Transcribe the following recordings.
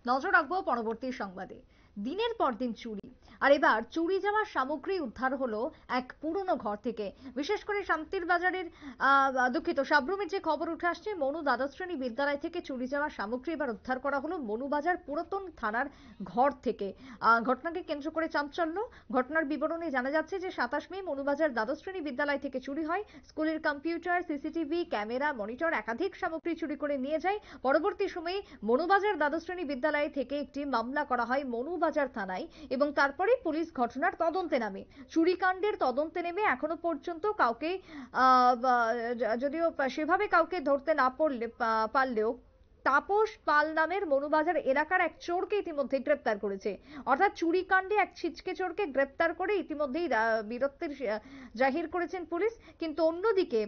নজর রাখবো পরবর্তী সংবাদে। দিনের পর দিন চুরি, আর এবার চুরি যাওয়া সামগ্রী উদ্ধার হলো এক পুরনো ঘর থেকে। বিশেষ করে শান্তির বাজারের দুঃখিত সাবরুমের যে খবর উঠে আসছে, মনু দ্বাদশ শ্রেণী বিদ্যালয় থেকে চুরি যাওয়া সামগ্রী এবার উদ্ধার করা হলো মনুবাজার পুরাতন থানার ঘর থেকে। ঘটনাকে কেন্দ্র করে চাঞ্চল্য। ঘটনার বিবরণে জানা যাচ্ছে যে 27 মে মনুবাজার দ্বাদশ শ্রেণী বিদ্যালয় থেকে চুরি হয়। স্কুলের কম্পিউটার, সিসিটিভি ক্যামেরা, মনিটর একাধিক সামগ্রী চুরি করে নিয়ে যায়। পরবর্তী সময়ে মনুবাজার দ্বাদশ শ্রেণী বিদ্যালয় থেকে একটি মামলা করা হয় মনুবাজার থানায় এবং তারপরে পুলিশ ঘটনার তদন্তে নামে। চুরিকাণ্ডের তদন্তে নেমে এখনো পর্যন্ত কাউকে যদিও সেভাবে কাউকে ধরতে না পারলেও তাপস পাল নামের মনুবাজার এলাকার এক চোরকে ইতিমধ্যে গ্রেপ্তার করেছে। অর্থাৎ চুরিকাণ্ডে এক ছিচকে চোরকে গ্রেপ্তার করে ইতিমধ্যেই বীরত্বের জাহির করেছেন পুলিশ। কিন্তু অন্যদিকে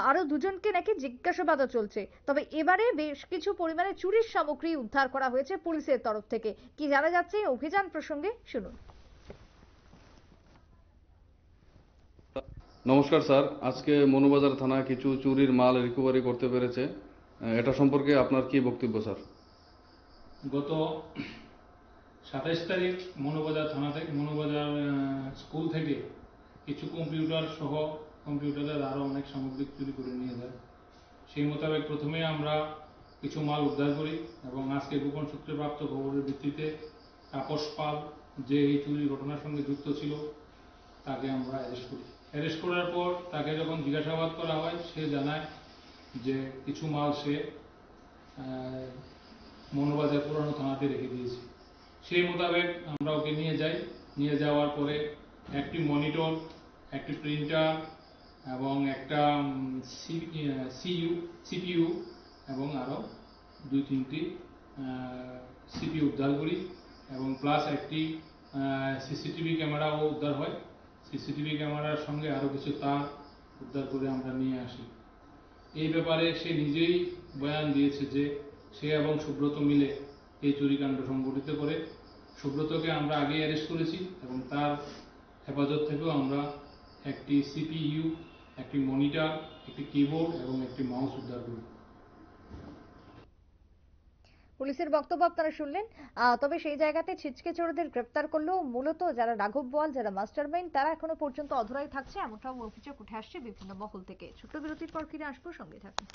আরো দুজনকে নাকি জিজ্ঞাসাবাদও চলছে। তবে এবারে বেশ কিছু পরিমাণে চুরির সামগ্রী উদ্ধার করা হয়েছে পুলিশের তরফ থেকে। কি জানা যাচ্ছে অভিযান প্রসঙ্গে শুনুন। নমস্কার স্যার, আজকে মনুবাজার থানা কিছু চুরির মাল রিকভারি করতে পেরেছে। এটা সম্পর্কে আপনার কি বক্তব্য স্যার? গত 27 তারিখ মনুবাজার থানা থেকে মনুবাজার স্কুল থেকে কিছু কম্পিউটার সহ কম্পিউটারের আরও অনেক সামগ্রী চুরি করে নিয়ে যায়। সেই মোতাবেক প্রথমে আমরা কিছু মাল উদ্ধার করি এবং আজকে গোপন সূত্রে প্রাপ্ত খবরের ভিত্তিতে তাপস পাল, যে এই চুরির ঘটনার সঙ্গে যুক্ত ছিল, তাকে আমরা অ্যারেস্ট করি। অ্যারেস্ট করার পর তাকে যখন জিজ্ঞাসাবাদ করা হয়, সে জানায় যে কিছু মাল সে মনুবাজার পুরানো থানাতে রেখে দিয়েছে। সেই মোতাবেক আমরা ওকে নিয়ে যাই। নিয়ে যাওয়ার পরে একটি মনিটর, একটি প্রিন্টার এবং একটা সিপিইউ এবং আরও 2-3টি সিপিইউ উদ্ধার করি এবং প্লাস একটি সিসিটিভি ক্যামেরাও উদ্ধার হয়। সিসিটিভি ক্যামেরার সঙ্গে আরও কিছু তার উদ্ধার করে আমরা নিয়ে আসি। এই ব্যাপারে সে নিজেই বয়ান দিয়েছে যে সে এবং সুব্রত মিলে এই চুরিকাণ্ড সংঘটিত করে। সুব্রতকে আমরা আগেই অ্যারেস্ট করেছি এবং তার হেফাজত থেকেও আমরা একটি সিপিইউ, একটি মনিটর, একটি কিবোর্ড এবং একটি মাউস উদ্ধার করি। পুলিশের বক্তব্য আপনারা শুনলেন। তবে সেই জায়গাতে ছিচকে চোরদের গ্রেপ্তার করলেও মূলত যারা রাঘব বোয়াল, যারা মাস্টারমাইন্ড, তারা এখনো পর্যন্ত অধরাই থাকছে, এমনটাও অভিযোগ উঠে আসছে বিভিন্ন মহল থেকে। ছোট্ট বিরতির পর ফিরে আসবো, সঙ্গে থাকুন।